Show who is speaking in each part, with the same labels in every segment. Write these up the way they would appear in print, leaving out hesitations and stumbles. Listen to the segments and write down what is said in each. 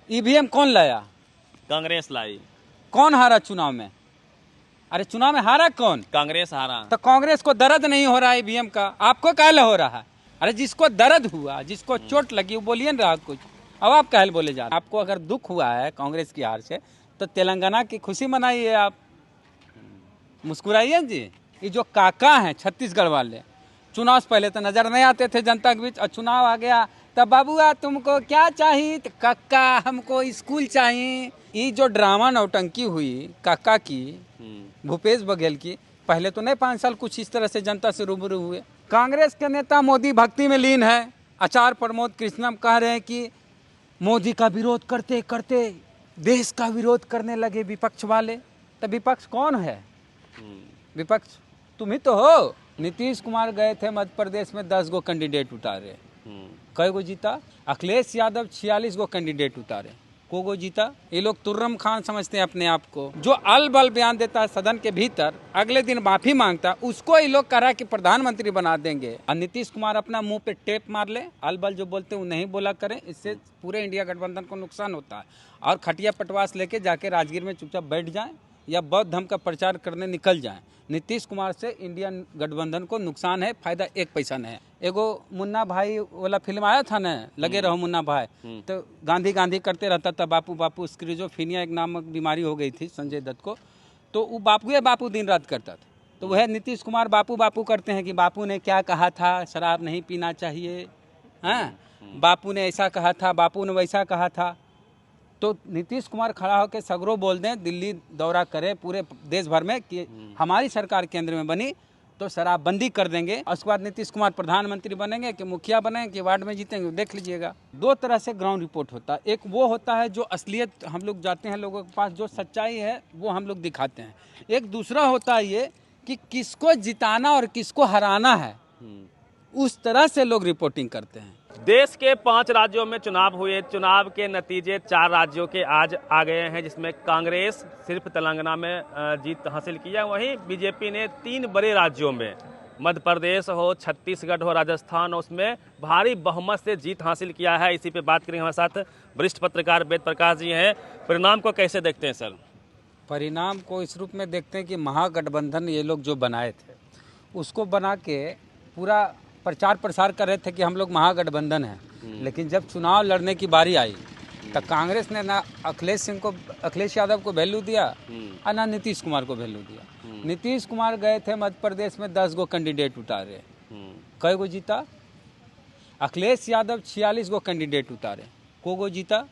Speaker 1: EVM कौन लाया?
Speaker 2: कांग्रेस लाई।
Speaker 1: कौन हारा चुनाव में? अरे चुनाव में हारा कौन?
Speaker 2: कांग्रेस हारा।
Speaker 1: तो कांग्रेस को दर्द नहीं हो रहा है ईवीएम का, आपको काहे हो रहा है? अरे जिसको दर्द हुआ, जिसको चोट लगी, वो बोलिए ना कुछ। अब आप काहे बोले जा रहे हैं? आपको अगर दुख हुआ है कांग्रेस की हार से तो तेलंगाना की खुशी मनाइए, आप मुस्कुराइए जी। ये जो काका हैं छत्तीसगढ़ वाले, चुनाव से पहले तो नजर नहीं आते थे जनता के बीच, और चुनाव आ गया तब बाबूआ तुमको क्या चाहिए? तो काका हमको स्कूल चाहिए। ये जो ड्रामा नौटंकी हुई काका की, भूपेश बघेल की, पहले तो नहीं 5 साल कुछ इस तरह से जनता से रूबरू हुए। कांग्रेस के नेता मोदी भक्ति में लीन है। आचार्य प्रमोद कृष्णम कह रहे हैं कि मोदी का विरोध करते करते देश का विरोध करने लगे विपक्ष वाले। तो विपक्ष कौन है? विपक्ष तुम ही तो हो। नीतीश कुमार गए थे मध्य प्रदेश में 10 गो कैंडिडेट उतारे, कई गो जीता? अखिलेश यादव 46 गो कैंडिडेट उतारे, को गो जीता? ये लोग तुर्रम खान समझते हैं अपने आप को। जो अल बल बयान देता है सदन के भीतर, अगले दिन माफी मांगता, उसको ये लोग कह रहा है कि प्रधानमंत्री बना देंगे। और नीतीश कुमार अपना मुंह पे टेप मार ले, अल बल जो बोलते हैं वो नहीं बोला करें, इससे पूरे इंडिया गठबंधन को नुकसान होता है। और खटिया पटवास लेके जाके राजगीर में चुपचाप बैठ जाए या बौद्ध धर्म का प्रचार करने निकल जाए। नीतीश कुमार से इंडिया गठबंधन को नुकसान है, फायदा 1 पैसा नहीं है। एगो मुन्ना भाई वाला फिल्म आया था ना, लगे रहो मुन्ना भाई, तो गांधी गांधी करते रहता था, बापू बापू, स्क्रीजोफ्रेनिया एक नामक बीमारी हो गई थी संजय दत्त को, तो वो बापू दिन रात करता था। तो वह नीतीश कुमार बापू बापू करते हैं कि बापू ने क्या कहा था, शराब नहीं पीना चाहिए, हाँ बापू ने ऐसा कहा था, बापू ने वैसा कहा था। तो नीतीश कुमार खड़ा होकर सगरों बोल दें, दिल्ली दौरा करे पूरे देश भर में कि हमारी सरकार केंद्र में बनी तो शराबबंदी कर देंगे। उसके बाद नीतीश कुमार प्रधानमंत्री बनेंगे कि मुखिया बनेंगे कि वार्ड में जीतेंगे, देख लीजिएगा। 2 तरह से ग्राउंड रिपोर्ट होता है। एक वो होता है जो असलियत, हम लोग जाते हैं लोगों के पास, जो सच्चाई है वो हम लोग दिखाते हैं। एक दूसरा होता है ये कि किसको जिताना और किसको हराना है, उस तरह से लोग रिपोर्टिंग करते हैं।
Speaker 2: देश के 5 राज्यों में चुनाव हुए, चुनाव के नतीजे 4 राज्यों के आज आ गए हैं, जिसमें कांग्रेस सिर्फ तेलंगाना में जीत हासिल किया। वहीं बीजेपी ने 3 बड़े राज्यों में, मध्य प्रदेश हो, छत्तीसगढ़ हो, राजस्थान हो, उसमें भारी बहुमत से जीत हासिल किया है। इसी पे बात करेंगे, हमारे साथ वरिष्ठ पत्रकार वेद प्रकाश जी हैं। परिणाम को कैसे देखते हैं सर?
Speaker 1: परिणाम को इस रूप में देखते हैं कि महागठबंधन ये लोग जो बनाए थे, उसको बना के पूरा प्रचार प्रसार कर रहे थे कि हम लोग महागठबंधन हैं। लेकिन जब चुनाव लड़ने की बारी आई तो कांग्रेस ने ना अखिलेश यादव को वैल्यू दिया और ना नीतीश कुमार को वैल्यू दिया। नीतीश कुमार गए थे मध्य प्रदेश में 10 गो कैंडिडेट उतारे, कई गो जीता? अखिलेश यादव 46 गो कैंडिडेट उतारे, को गो जीता?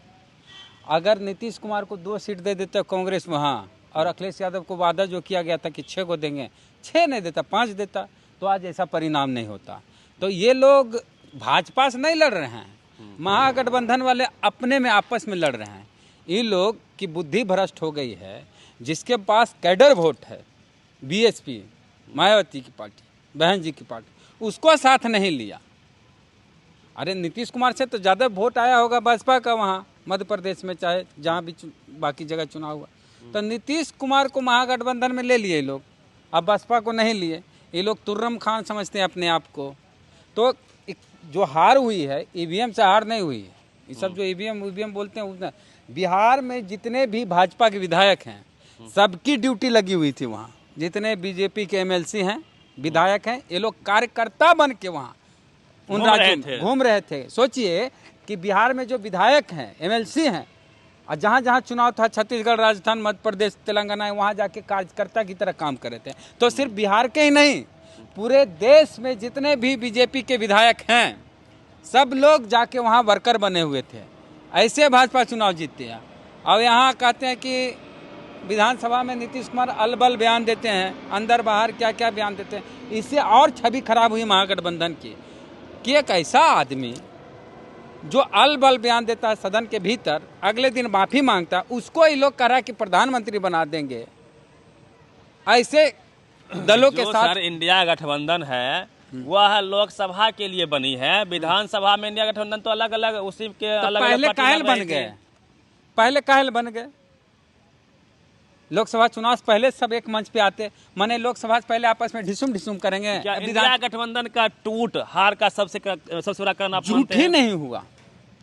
Speaker 1: अगर नीतीश कुमार को 2 सीट दे देते कांग्रेस वहाँ, और अखिलेश यादव को वादा जो किया गया था कि 6 को देंगे, 6 नहीं देता, 5 देता, तो आज ऐसा परिणाम नहीं होता। तो ये लोग भाजपा से नहीं लड़ रहे हैं, महागठबंधन वाले अपने में आपस में लड़ रहे हैं। ये लोग की बुद्धि भ्रष्ट हो गई है। जिसके पास कैडर वोट है, बीएसपी मायावती की पार्टी, बहन जी की पार्टी, उसको साथ नहीं लिया। अरे नीतीश कुमार से तो ज़्यादा वोट आया होगा भाजपा का वहाँ मध्य प्रदेश में, चाहे जहाँ भी बाकी जगह चुनाव हुआ। तो नीतीश कुमार को महागठबंधन में ले लिए लोग, अब बसपा को नहीं लिए। ये लोग तुर्रम खान समझते हैं अपने आप को। तो जो हार हुई है, ईवीएम से हार नहीं हुई है। ये सब जो ईवीएम बोलते हैं, बिहार में जितने भी भाजपा के विधायक हैं, सबकी ड्यूटी लगी हुई थी वहाँ। जितने बीजेपी के एमएलसी हैं, विधायक हैं, ये लोग कार्यकर्ता बन के वहाँ उन राज्यों में घूम रहे थे। सोचिए कि बिहार में जो विधायक हैं, एमएलसी हैं, और जहाँ जहाँ चुनाव था, छत्तीसगढ़, राजस्थान, मध्य प्रदेश, तेलंगाना, वहाँ जाके कार्यकर्ता की तरह काम कर रहे थे। तो सिर्फ बिहार के ही नहीं, पूरे देश में जितने भी बीजेपी के विधायक हैं, सब लोग जाके वहाँ वर्कर बने हुए थे। ऐसे भाजपा चुनाव जीतते हैं। और यहाँ कहते हैं कि विधानसभा में नीतीश कुमार अलबल बयान देते हैं, अंदर बाहर क्या क्या बयान देते हैं। इससे और छवि खराब हुई महागठबंधन की कि एक ऐसा आदमी जो अलबल बयान देता है सदन के भीतर, अगले दिन माफी मांगता, उसको ये लोग कह रहा है कि प्रधानमंत्री बना देंगे। ऐसे दलों के साथ
Speaker 2: सर इंडिया गठबंधन है, वह लोकसभा के लिए बनी है। विधानसभा में इंडिया गठबंधन तो अलग अलग, उसी के अलग
Speaker 1: पहले काहे बन गए? लोकसभा चुनाव से पहले सब एक मंच पे आते, माने लोकसभा से पहले आपस में ढिसुम करेंगे।
Speaker 2: क्या इंडिया गठबंधन का टूट हार का सबसे बड़ा कारण आप मानते
Speaker 1: झूठी
Speaker 2: हैं?
Speaker 1: नहीं हुआ,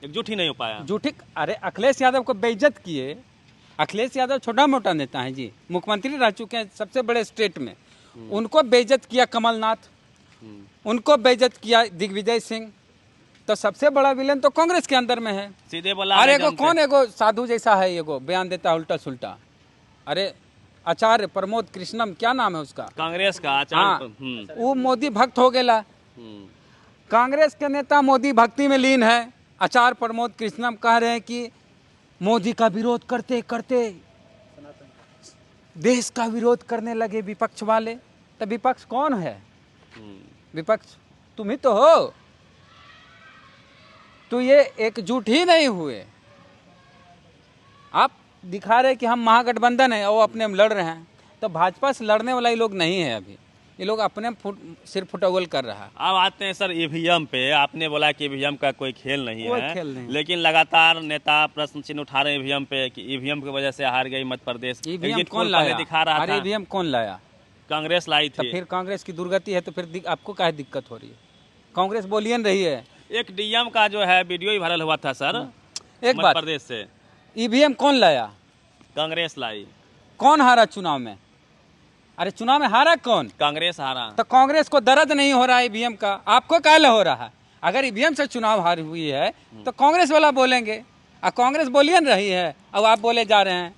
Speaker 2: एकजुट ही नहीं हो पाया।
Speaker 1: झूठी, अरे अखिलेश यादव को बेइज्जत किए। अखिलेश यादव छोटा मोटा नेता है जी, मुख्यमंत्री रह चुके हैं सबसे बड़े स्टेट में, उनको बेइज्जत किया कमलनाथ, उनको बेइज्जत किया दिग्विजय सिंह, तो सबसे बड़ा विलेन तो कांग्रेस के अंदर में है।
Speaker 2: सीधे बोला
Speaker 1: अरे एगो कौन एगो साधु जैसा है, एगो बयान देता है उल्टा सुल्टा। अरे आचार्य प्रमोद कृष्णम, क्या नाम है उसका,
Speaker 2: कांग्रेस का
Speaker 1: हाँ,
Speaker 2: आचार्य।
Speaker 1: वो मोदी भक्त हो गया। कांग्रेस के नेता मोदी भक्ति में लीन है। आचार्य प्रमोद कृष्णम कह रहे हैं कि मोदी का विरोध करते करते देश का विरोध करने लगे विपक्ष वाले। तो विपक्ष कौन है? विपक्ष तुम ही तो हो। तो ये एकजुट ही नहीं हुए। आप दिखा रहे कि हम महागठबंधन है और वो अपने में लड़ रहे हैं, तो भाजपा से लड़ने वाला ये लोग नहीं है। अभी ये लोग अपने सिर फुटबॉल कर रहा है।
Speaker 2: अब आते हैं सर ईवीएम पे। आपने बोला कि ईवीएम का कोई खेल नहीं
Speaker 1: कोई
Speaker 2: है,
Speaker 1: खेल नहीं।
Speaker 2: लेकिन लगातार नेता प्रश्न चिन्ह उठा रहे हैं ईवीएम पे कि ईवीएम की वजह से हार गई मध्य प्रदेश।
Speaker 1: ईवीएम
Speaker 2: एग्जिट
Speaker 1: कौन
Speaker 2: पोल
Speaker 1: लाया?
Speaker 2: पहले दिखा रहा
Speaker 1: अरे
Speaker 2: था
Speaker 1: ईवीएम कौन लाया?
Speaker 2: कांग्रेस लाई
Speaker 1: तो
Speaker 2: थी।
Speaker 1: फिर कांग्रेस की दुर्गति है, तो फिर आपको काहे दिक्कत हो रही है? कांग्रेस बोलिए न रही है।
Speaker 2: एक डीएम का जो है वीडियो ही वायरल हुआ था सर,
Speaker 1: एक
Speaker 2: मध्य
Speaker 1: बात,
Speaker 2: प्रदेश से।
Speaker 1: ईवीएम कौन लाया?
Speaker 2: कांग्रेस लाई।
Speaker 1: कौन हारा चुनाव में? अरे चुनाव में हारा कौन?
Speaker 2: कांग्रेस हारा।
Speaker 1: तो कांग्रेस को दर्द नहीं हो रहा है ईवीएम का, आपको काहे हो रहा है? अगर ईवीएम से चुनाव हार हुई है तो कांग्रेस वाला बोलेंगे, और कांग्रेस बोलिए न रही है, अब आप बोले जा रहे हैं।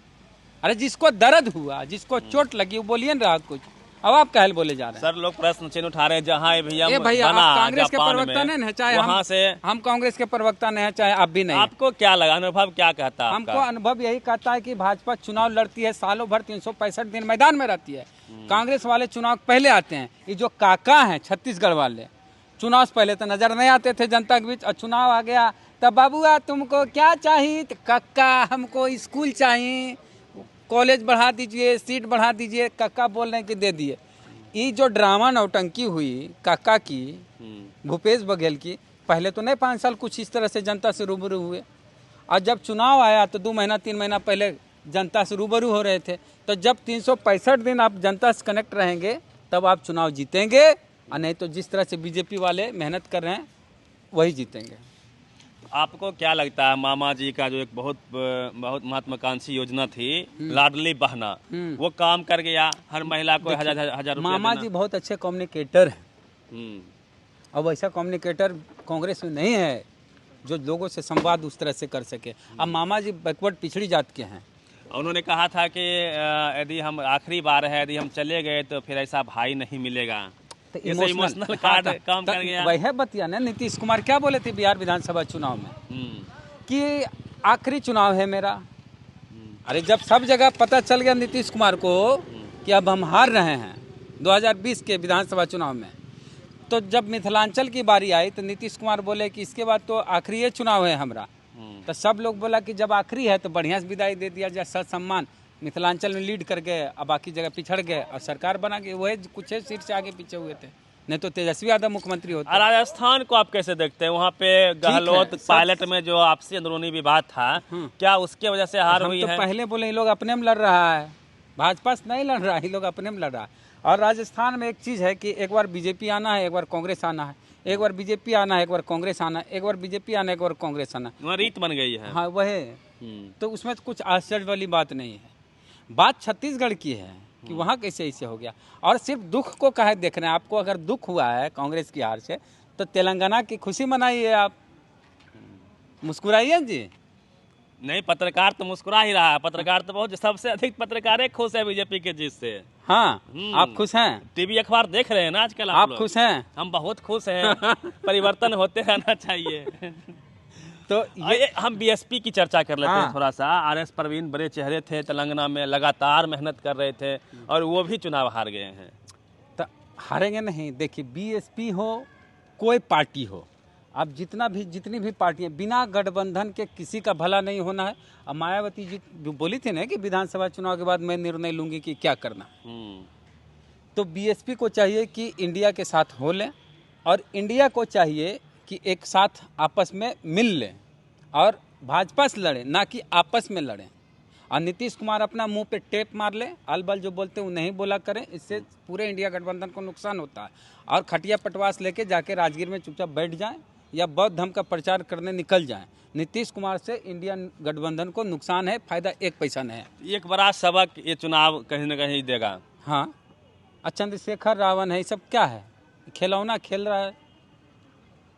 Speaker 1: अरे जिसको दर्द हुआ, जिसको चोट लगी, वो बोलिए न रहा कुछ, अब आप काहे बोले जा रहे हैं?
Speaker 2: सर लोग प्रश्न चिन्ह उठा रहे हैं जहाँ ईवीएम
Speaker 1: भैया,
Speaker 2: बना
Speaker 1: आप कांग्रेस के
Speaker 2: जापान
Speaker 1: प्रवक्ता
Speaker 2: में,
Speaker 1: नहीं है, चाहे
Speaker 2: वहाँ से
Speaker 1: हम कांग्रेस के प्रवक्ता नहीं है, चाहे आप भी नहीं।
Speaker 2: आपको क्या लगा, अनुभव क्या कहता है
Speaker 1: हमको
Speaker 2: आपका?
Speaker 1: अनुभव यही कहता है कि भाजपा चुनाव लड़ती है, सालों भर 365 दिन मैदान में रहती है। कांग्रेस वाले चुनाव पहले आते हैं। ये जो काका हैं छत्तीसगढ़ वाले, चुनाव से पहले तो नजर नहीं आते थे जनता के बीच, और चुनाव आ गया तब बाबूआ तुमको क्या चाहिए? तो काका हमको स्कूल चाहिए, कॉलेज बढ़ा दीजिए, सीट बढ़ा दीजिए। काका बोल रहे हैं कि दे दिए। ये जो ड्रामा नौटंकी हुई काका की, भूपेश बघेल की, पहले तो नहीं 5 साल कुछ इस तरह से जनता से रूबरू हुए, और जब चुनाव आया तो 2 महीना 3 महीना पहले जनता से रूबरू हो रहे थे। तो जब 365 दिन आप जनता से कनेक्ट रहेंगे तब आप चुनाव जीतेंगे, और नहीं तो जिस तरह से बीजेपी वाले मेहनत कर रहे हैं वही जीतेंगे।
Speaker 2: आपको क्या लगता है मामा जी का जो एक बहुत महत्वाकांक्षी योजना थी लाडली बहना, वो काम कर गया? हर महिला को हजार रुपया
Speaker 1: मामा
Speaker 2: देना।
Speaker 1: जी बहुत अच्छे कम्युनिकेटर हैं, अब ऐसा कम्युनिकेटर कांग्रेस में नहीं है जो लोगों से संवाद उस तरह से कर सके। अब मामा जी बैकवर्ड पिछड़ी जात के हैं।
Speaker 2: उन्होंने कहा था कि यदि हम आखिरी बार है, यदि हम चले गए तो फिर ऐसा भाई नहीं मिलेगा।
Speaker 1: तो
Speaker 2: इमोशनल कार्ड काम कर गया।
Speaker 1: वही बतिया ना, नीतीश कुमार क्या बोले थे बिहार विधानसभा चुनाव में कि आखिरी चुनाव है मेरा। अरे जब सब जगह पता चल गया नीतीश कुमार को कि अब हम हार रहे हैं 2020 के विधानसभा चुनाव में, तो जब मिथिलांचल की बारी आई तो नीतीश कुमार बोले कि इसके बाद तो आखिरी ये चुनाव है हमारा। तो सब लोग बोला कि जब आखिरी है तो बढ़िया से विदाई दे दिया जाए, सत सम्मान। मिथिलांचल में लीड कर गए, अब बाकी जगह पिछड़ गए और सरकार बना गई। वही कुछ सीट से आगे पीछे हुए थे, नहीं तो तेजस्वी यादव मुख्यमंत्री होते।
Speaker 2: राजस्थान को आप कैसे देखते हैं? वहाँ पे गहलोत पायलट में जो आपसी अंदरूनी विवाद था, क्या उसके वजह से हार हुई
Speaker 1: तो
Speaker 2: है?
Speaker 1: पहले बोले ये लोग अपने में लड़ रहा है, भाजपा से नहीं लड़ रहा है, ये लोग अपने में लड़ रहा है। और राजस्थान में एक चीज़ है कि एक बार बीजेपी आना है, एक बार कांग्रेस आना है, एक बार बीजेपी आना है, एक बार कांग्रेस आना है, एक बार बीजेपी आना है, एक बार कांग्रेस आना है।
Speaker 2: वहाँ रीत बन गई है।
Speaker 1: हाँ वह, तो उसमें कुछ आश्चर्य वाली बात नहीं है। बात छत्तीसगढ़ की है कि वहाँ कैसे ऐसे हो गया। और सिर्फ दुख को काहे देख रहे हैं? आपको अगर दुख हुआ है कांग्रेस की हार से तो तेलंगाना की खुशी मनाइए, आप मुस्कुराइए जी।
Speaker 2: नहीं, पत्रकार तो मुस्कुरा ही रहा है। पत्रकार तो बहुत, सबसे अधिक पत्रकार खुश है बीजेपी के जीत से।
Speaker 1: हाँ आप खुश हैं?
Speaker 2: टीवी अखबार देख रहे हैं ना आजकल
Speaker 1: आप
Speaker 2: लोग?
Speaker 1: खुश हैं?
Speaker 2: हम बहुत खुश हैं। परिवर्तन होते रहना चाहिए।
Speaker 1: तो
Speaker 2: ये हम बीएसपी की चर्चा कर लेते हैं थोड़ा सा। आरएस परवीन बड़े चेहरे थे, तेलंगाना में लगातार मेहनत कर रहे थे और वो भी चुनाव हार गए हैं।
Speaker 1: तो हारेंगे नहीं। देखिए बीएसपी हो कोई पार्टी हो, अब जितनी भी पार्टियां, बिना गठबंधन के किसी का भला नहीं होना है। अब मायावती जी जो बोली थी ना कि विधानसभा चुनाव के बाद मैं निर्णय लूंगी कि क्या करना, तो बीएसपी को चाहिए कि इंडिया के साथ हो लें, और इंडिया को चाहिए कि एक साथ आपस में मिल लें और भाजपा से लड़ें, ना कि आपस में लड़ें। और नीतीश कुमार अपना मुंह पे टेप मार ले, अलबल जो बोलते हैं वो नहीं बोला करें, इससे पूरे इंडिया गठबंधन को नुकसान होता है। और खटिया पटवास लेके जाके राजगीर में चुपचाप बैठ जाएं, या बौद्ध धर्म का प्रचार करने निकल जाएं। नीतीश कुमार से इंडिया गठबंधन को नुकसान है, फायदा एक पैसा नहीं है।
Speaker 2: एक बड़ा सबक ये चुनाव कहीं न कहीं देगा।
Speaker 1: हाँ, चंद्रशेखर रावण है, ये सब क्या है? खिलौना खेल रहा है।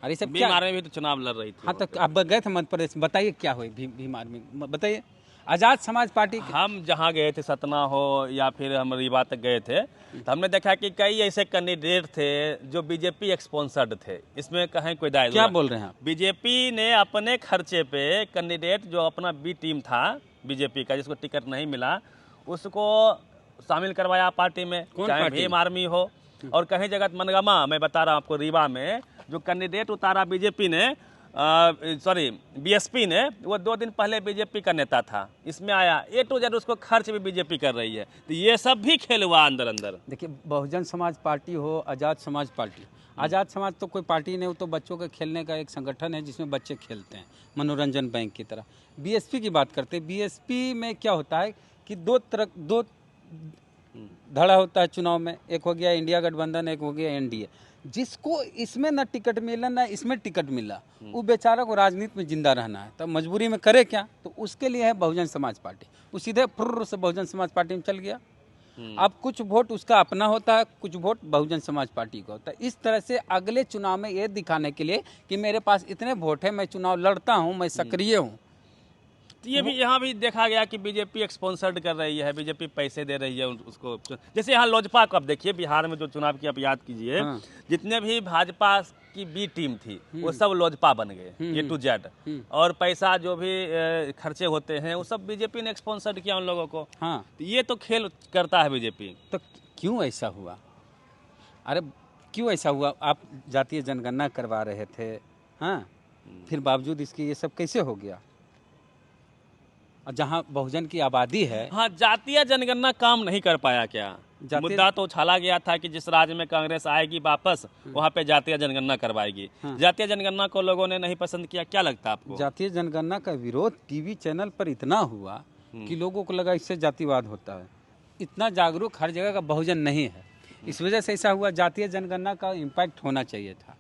Speaker 1: अरे सब क्या?
Speaker 2: बीमार में भी तो चुनाव लड़ रही थी।
Speaker 1: हाँ, तो आप गए थे मध्य प्रदेश, बताइए क्या हुई बीमार में, बताइए। आज़ाद समाज पार्टी
Speaker 2: हम जहाँ गए थे, सतना हो या फिर हम रीवा तक गए थे, तो हमने देखा कि कई ऐसे कैंडिडेट थे जो बीजेपी स्पॉन्सर्ड थे। इसमें कहीं कोई दायित्व
Speaker 1: क्या बोल रहे हैं आप?
Speaker 2: बीजेपी ने अपने खर्चे पे कैंडिडेट जो अपना बी टीम था बीजेपी का, जिसको टिकट नहीं मिला, उसको शामिल करवाया पार्टी में, चाहे भीम आर्मी हो। और कहीं जगह मनगामा, मैं बता रहा हूँ आपको, रीवा में जो कैंडिडेट उतारा बीजेपी ने, बीएसपी ने, वो 2 दिन पहले बीजेपी का नेता था। इसमें आया A to Z, उसको खर्च भी बीजेपी कर रही है। तो ये सब भी खेल हुआ अंदर अंदर।
Speaker 1: देखिए, बहुजन समाज पार्टी हो, आज़ाद समाज पार्टी, आज़ाद समाज तो कोई पार्टी नहीं, वो तो बच्चों के खेलने का एक संगठन है जिसमें बच्चे खेलते हैं, मनोरंजन बैंक की तरह। बीएसपी की बात करते हैं, बीएसपी में क्या होता है कि दो धड़ा होता है चुनाव में। एक हो गया इंडिया गठबंधन, एक हो गया एनडीए। जिसको इसमें न टिकट मिला न इसमें टिकट मिला, वो बेचारा को राजनीति में जिंदा रहना है, तब मजबूरी में करे क्या? तो उसके लिए है बहुजन समाज पार्टी। वो सीधे फुर्र से बहुजन समाज पार्टी में चल गया। अब कुछ वोट उसका अपना होता है, कुछ वोट बहुजन समाज पार्टी का होता है। इस तरह से अगले चुनाव में ये दिखाने के लिए कि मेरे पास इतने वोट है, मैं चुनाव लड़ता हूँ, मैं सक्रिय हूँ।
Speaker 2: तो ये भी यहाँ भी देखा गया कि बीजेपी स्पॉन्सर्ड कर रही है, बीजेपी पैसे दे रही है उसको। जैसे यहाँ लोजपा को आप देखिए, बिहार में जो चुनाव की आप याद कीजिए, जितने भी भाजपा की बी टीम थी वो सब लोजपा बन गए, A to Z। और पैसा जो भी खर्चे होते हैं वो सब बीजेपी ने स्पॉन्सर्ड किया उन लोगों को।
Speaker 1: हाँ,
Speaker 2: तो ये तो खेल करता है बीजेपी।
Speaker 1: तो क्यों ऐसा हुआ? अरे क्यों ऐसा हुआ? आप जातीय जनगणना करवा रहे थे, हाँ, फिर बावजूद इसके ये सब कैसे हो गया? और जहाँ बहुजन की आबादी है।
Speaker 2: हाँ, जातीय जनगणना काम नहीं कर पाया क्या? मुद्दा तो उछाला गया था कि जिस राज्य में कांग्रेस आएगी वापस, वहाँ पे जातीय जनगणना करवाएगी। जातीय जनगणना को लोगों ने नहीं पसंद किया। क्या लगता है आपको?
Speaker 1: जातीय जनगणना का विरोध टीवी चैनल पर इतना हुआ कि लोगों को लगा इससे जातिवाद होता है। इतना जागरूक हर जगह का बहुजन नहीं है, इस वजह से ऐसा हुआ। जातीय जनगणना का इम्पैक्ट होना चाहिए था।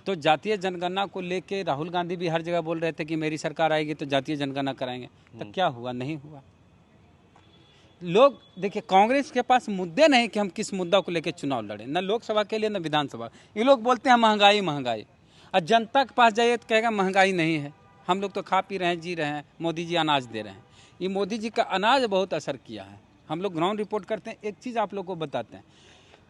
Speaker 1: तो जातीय जनगणना को लेके राहुल गांधी भी हर जगह बोल रहे थे कि मेरी सरकार आएगी तो जातीय जनगणना कराएंगे। तो क्या हुआ? नहीं हुआ। लोग देखिए, कांग्रेस के पास मुद्दे नहीं कि हम किस मुद्दा को लेकर चुनाव लड़ें, न लोकसभा के लिए न विधानसभा। ये लोग बोलते हैं महंगाई महंगाई, और जनता के पास जाइए तो कहेगा महंगाई नहीं है, हम लोग तो खा पी रहे हैं, जी रहे हैं, मोदी जी अनाज दे रहे हैं। ये मोदी जी का अनाज बहुत असर किया है। हम लोग ग्राउंड रिपोर्ट करते हैं। एक चीज़ आप लोग को बताते हैं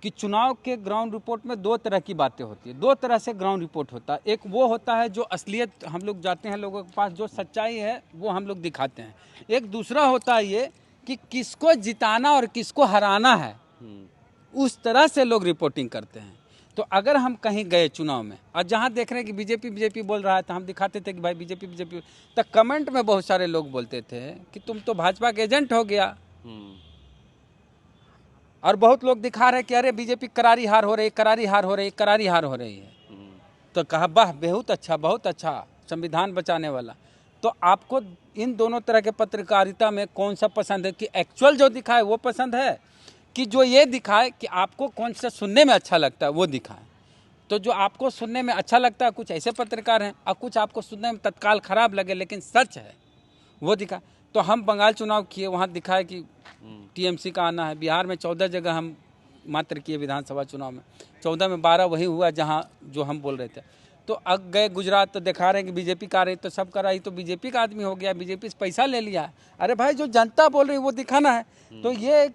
Speaker 1: कि चुनाव के ग्राउंड रिपोर्ट में 2 तरह की बातें होती है, 2 तरह से ग्राउंड रिपोर्ट होता है। एक वो होता है जो असलियत, हम लोग जाते हैं लोगों के पास, जो सच्चाई है वो हम लोग दिखाते हैं। एक दूसरा होता है ये कि किसको जिताना और किसको हराना है, उस तरह से लोग रिपोर्टिंग करते हैं। तो अगर हम कहीं गए चुनाव में और जहाँ देख रहे हैं कि बीजेपी बोल रहा है, तो हम दिखाते थे कि भाई बीजेपी। तो कमेंट में बहुत सारे लोग बोलते थे कि तुम तो भाजपा के एजेंट हो गया। और बहुत लोग दिखा रहे कि अरे बीजेपी करारी हार हो रही है। तो कहा वाह, बहुत अच्छा संविधान बचाने वाला। तो आपको इन दोनों तरह के पत्रकारिता में कौन सा पसंद है? कि एक्चुअल जो दिखाए वो पसंद है, कि जो ये दिखाए कि आपको कौन सा सुनने में अच्छा लगता है वो दिखाए? तो जो आपको सुनने में अच्छा लगता है, कुछ ऐसे पत्रकार हैं, और कुछ आपको सुनने में तत्काल खराब लगे लेकिन सच है वो दिखाए। तो हम बंगाल चुनाव किए, वहाँ दिखाए कि टीएमसी का आना है। बिहार में 14 जगह हम मात्र किए विधानसभा चुनाव में, 14 में 12 वही हुआ जहाँ जो हम बोल रहे थे। तो अब गए गुजरात, तो दिखा रहे हैं कि बीजेपी का रही, तो सब कर रही, तो बीजेपी का आदमी हो गया, बीजेपी से पैसा ले लिया है। अरे भाई, जो जनता बोल रही है वो दिखाना है। तो ये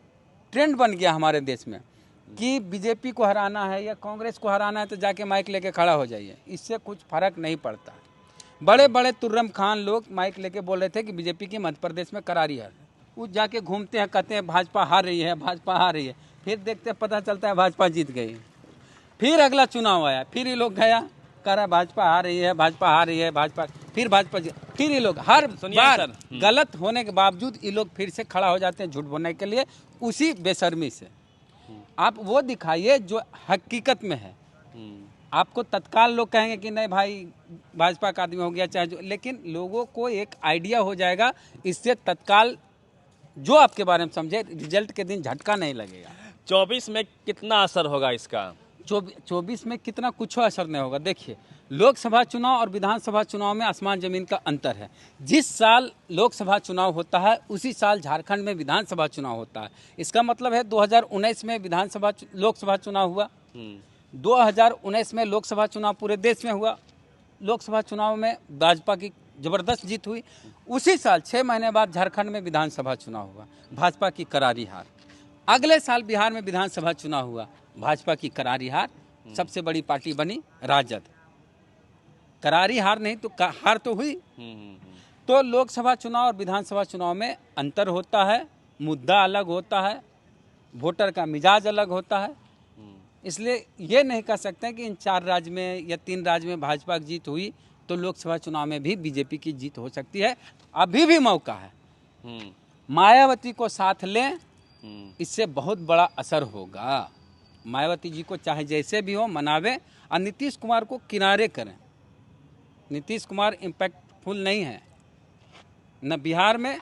Speaker 1: ट्रेंड बन गया हमारे देश में कि बीजेपी को हराना है या कांग्रेस को हराना है तो जाके माइक लेके खड़ा हो जाइए, इससे कुछ फर्क नहीं पड़ता। बड़े बड़े तुर्रम खान लोग माइक लेके बोल रहे थे कि बीजेपी की मध्य प्रदेश में करारी हार, वो जाके घूमते हैं, कहते हैं भाजपा हार रही है। फिर देखते हैं, पता चलता है भाजपा जीत गई। फिर अगला चुनाव आया, फिर ये लोग गया, कह रहा भाजपा हार रही है, फिर भाजपा फिर ये लोग हर बार गलत होने के बावजूद ये लोग फिर से खड़ा हो जाते हैं झूठ बोलने के लिए, उसी बेशर्मी से। आप वो दिखाइए जो हकीकत में है। आपको तत्काल लोग कहेंगे कि नहीं भाई भाजपा का आदमी हो गया चाहे जो, लेकिन लोगों को एक आइडिया हो जाएगा, इससे तत्काल जो आपके बारे में समझे, रिजल्ट के दिन झटका नहीं लगेगा।
Speaker 2: 24 में कितना असर होगा इसका?
Speaker 1: 24 में कितना कुछ असर नहीं होगा। देखिए, लोकसभा चुनाव और विधानसभा चुनाव में आसमान जमीन का अंतर है। जिस साल लोकसभा चुनाव होता है उसी साल झारखंड में विधानसभा चुनाव होता है। इसका मतलब है 2019 में लोकसभा चुनाव हुआ, 2019 में लोकसभा चुनाव पूरे देश में हुआ। लोकसभा चुनाव में भाजपा की जबरदस्त जीत हुई। उसी साल 6 महीने बाद झारखंड में विधानसभा चुनाव हुआ, भाजपा की करारी हार। अगले साल बिहार में विधानसभा चुनाव हुआ, भाजपा की करारी हार। सबसे बड़ी पार्टी बनी राजद। करारी हार नहीं तो हार तो हुई। तो लोकसभा चुनाव और विधानसभा चुनाव में अंतर होता है, मुद्दा अलग होता है, वोटर का मिजाज अलग होता है। इसलिए ये नहीं कह सकते कि इन 4 राज्य में या 3 राज्य में भाजपा की जीत हुई तो लोकसभा चुनाव में भी बीजेपी की जीत हो सकती है। अभी भी मौका है। मायावती को साथ लें, इससे बहुत बड़ा असर होगा। मायावती जी को चाहे जैसे भी हो मनावे और नीतीश कुमार को किनारे करें। नीतीश कुमार इम्पैक्टफुल नहीं है, न बिहार में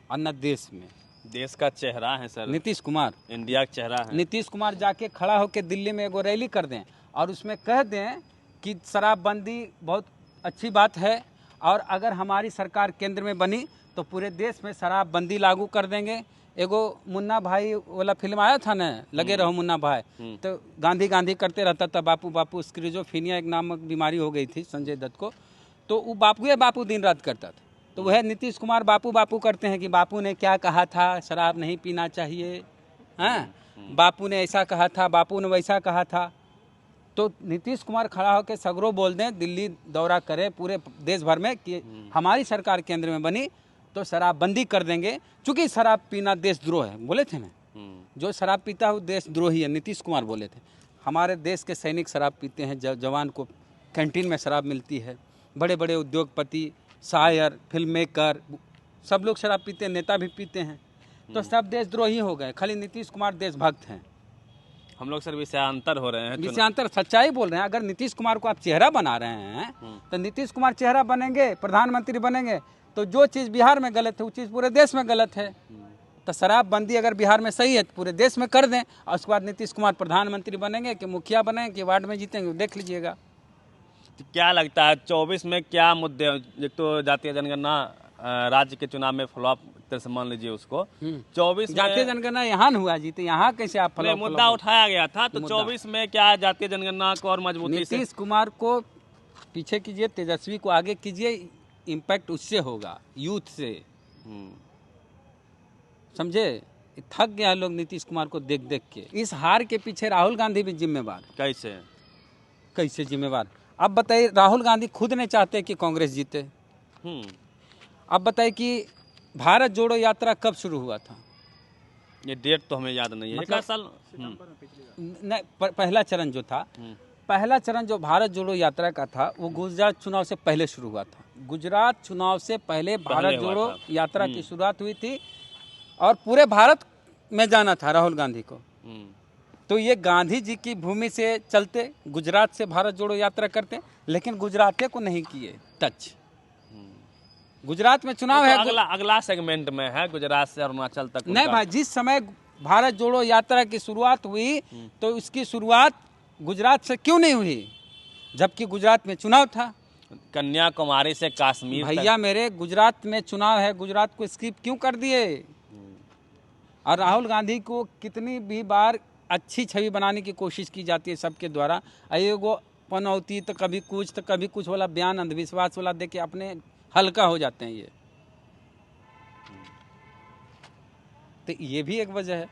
Speaker 1: और न देश में।
Speaker 2: देश का चेहरा है सर
Speaker 1: नीतीश कुमार,
Speaker 2: इंडिया का चेहरा है।
Speaker 1: नीतीश कुमार जाके खड़ा होकर दिल्ली में एगो रैली कर दें और उसमें कह दें कि शराबबंदी बहुत अच्छी बात है और अगर हमारी सरकार केंद्र में बनी तो पूरे देश में शराबबंदी लागू कर देंगे। एगो मुन्ना भाई वाला फिल्म आया था ना, लगे रहो मुन्ना भाई, तो गांधी गांधी करते रहता था बापू बापू। स्क्रीजोफ्रेनिया एक नामक बीमारी हो गई थी संजय दत्त को, तो वो बापू दिन रात करता था। तो वह नीतीश कुमार बापू बापू करते हैं कि बापू ने क्या कहा था, शराब नहीं पीना चाहिए, हाँ बापू ने ऐसा कहा था, बापू ने वैसा कहा था। तो नीतीश कुमार खड़ा होकर सगरो बोल दें, दिल्ली दौरा करे पूरे देश भर में कि हमारी सरकार केंद्र में बनी तो शराबबंदी कर देंगे। चूंकि शराब पीना देशद्रोह है, बोले थे ना, जो शराब पीता है वो देशद्रोही है, नीतीश कुमार बोले थे। हमारे देश के सैनिक शराब पीते हैं, जवान को कैंटीन में शराब मिलती है, बड़े बड़े उद्योगपति, शायर, फिल्म मेकर सब लोग शराब पीते हैं, नेता भी पीते हैं। तो सब देशद्रोही हो गए, खाली नीतीश कुमार देशभक्त हैं।
Speaker 2: हम लोग सर विषयांतर हो रहे हैं।
Speaker 1: विषयांतर सच्चाई बोल रहे हैं। अगर नीतीश कुमार को आप चेहरा बना रहे हैं तो नीतीश कुमार चेहरा बनेंगे, प्रधानमंत्री बनेंगे, तो जो चीज़ बिहार में गलत है वो चीज़ पूरे देश में गलत है। तो शराबबंदी अगर बिहार में सही है तो पूरे देश में कर दें और उसके बाद नीतीश कुमार प्रधानमंत्री बनेंगे कि मुखिया बनेंगे कि वार्ड में जीतेंगे, देख लीजिएगा।
Speaker 2: तो क्या लगता है 24 में क्या मुद्दे? एक तो जातीय जनगणना राज्य के चुनाव में फ्लॉप तरह से मान लीजिए उसको। 24
Speaker 1: जातीय जनगणना यहाँ न हुआ जी, तो यहाँ कैसे आप
Speaker 2: मुद्दा उठाया गया था, तो 24 में क्या जातीय जनगणना को और मजबूती से?
Speaker 1: नीतीश कुमार को पीछे कीजिए, तेजस्वी को आगे कीजिए, इम्पैक्ट उससे होगा, यूथ से। समझे? थक गया लोग नीतीश कुमार को देख देख के। इस हार के पीछे राहुल गांधी भी जिम्मेवार। कैसे जिम्मेवार? अब बताइए, राहुल गांधी खुद नहीं चाहते कि कांग्रेस जीते। अब बताइए कि भारत जोड़ो यात्रा कब शुरू हुआ था?
Speaker 2: ये डेट तो हमें याद नहीं है।
Speaker 1: मतलब
Speaker 2: साल
Speaker 1: नहीं, पहला चरण जो था, पहला चरण जो भारत जोड़ो यात्रा का था वो गुजरात चुनाव से पहले शुरू हुआ था। गुजरात चुनाव से पहले भारत जोड़ो यात्रा की शुरुआत हुई थी और पूरे भारत में जाना था राहुल गांधी को। तो ये गांधी जी की भूमि से चलते गुजरात से भारत जोड़ो यात्रा करते, लेकिन गुजराती को नहीं किए टच। गुजरात में चुनाव है,
Speaker 2: अगला सेगमेंट में है, गुजरात से अरुणाचल तक।
Speaker 1: नहीं भाई, जिस समय भारत जोड़ो यात्रा की शुरुआत हुई तो इसकी शुरुआत गुजरात से क्यों नहीं हुई, जबकि गुजरात में चुनाव था।
Speaker 2: कन्याकुमारी से कश्मीर
Speaker 1: भैया मेरे, गुजरात में चुनाव है, गुजरात को स्किप क्यों कर दिए? और राहुल गांधी को कितनी भी बार अच्छी छवि बनाने की कोशिश की जाती है सबके द्वारा। एगो पनौती तो कभी कुछ वाला बयान, अंधविश्वास वाला दे के अपने हल्का हो जाते हैं ये। तो ये भी एक वजह है।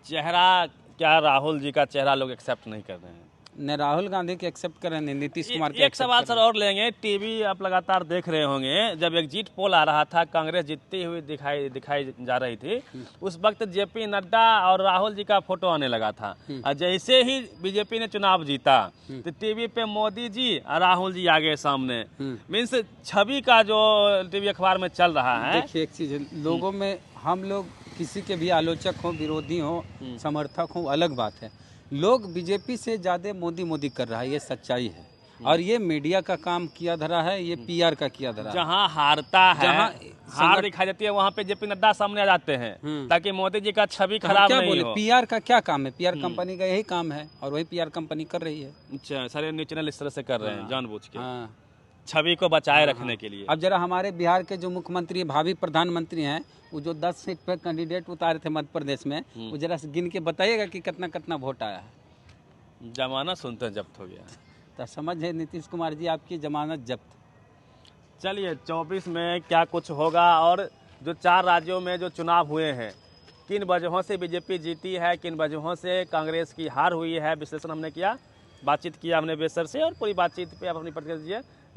Speaker 2: चेहरा, क्या राहुल जी का चेहरा लोग एक्सेप्ट नहीं कर रहे हैं?
Speaker 1: न राहुल गांधी के एक्सेप्ट कर रहे हैं, नीतीश कुमार के।
Speaker 2: एक सवाल सर और लेंगे। टीवी आप लगातार देख रहे होंगे, जब एग्जिट पोल आ रहा था, कांग्रेस जीतती हुई दिखाई जा रही थी, उस वक्त जेपी नड्डा और राहुल जी का फोटो आने लगा था। और जैसे ही बीजेपी ने चुनाव जीता तो टीवी पे मोदी जी और राहुल जी आगे सामने। मीन्स छवि का जो टीवी अखबार में चल रहा है।
Speaker 1: देखिए एक चीज, लोगों में हम लोग किसी के भी आलोचक हो, विरोधी हो, समर्थक हो, अलग बात है। लोग बीजेपी से ज़्यादा मोदी कर रहा है, ये सच्चाई है। और ये मीडिया का काम किया धरा है, ये पीआर का किया धरा है।
Speaker 2: जहाँ हारता है,
Speaker 1: जहाँ
Speaker 2: हार दिखाई देती है वहाँ पे जेपी नड्डा सामने आ जाते हैं ताकि मोदी जी का छवि खराब
Speaker 1: क्या
Speaker 2: नहीं
Speaker 1: बोले,
Speaker 2: हो।
Speaker 1: पीआर का क्या काम है? पीआर कंपनी का यही काम है और वही पीआर कंपनी कर रही है।
Speaker 2: अच्छा, सारे न्यूज चैनल इस तरह से कर रहे हैं जानबूझ के,
Speaker 1: हाँ,
Speaker 2: छवि को बचाए रखने के लिए।
Speaker 1: अब जरा हमारे बिहार के जो मुख्यमंत्री भावी प्रधानमंत्री हैं, वो जो 10 सीट पे कैंडिडेट उतारे थे मध्य प्रदेश में, वो जरा से गिन के बताइएगा कि कितना कितना वोट आया है।
Speaker 2: जमानत सुनते जब्त हो गया।
Speaker 1: तो समझ है नीतीश कुमार जी, आपकी जमानत जब्त।
Speaker 2: चलिए 24 में क्या कुछ होगा, और जो 4 राज्यों में जो चुनाव हुए हैं, किन वजहों से बीजेपी जीती है, किन वजहों से कांग्रेस की हार हुई है, विश्लेषण हमने किया, बातचीत किया हमने बेसर से, और पूरी बातचीत पे आप अपनी प्रतिक्रिया दीजिए।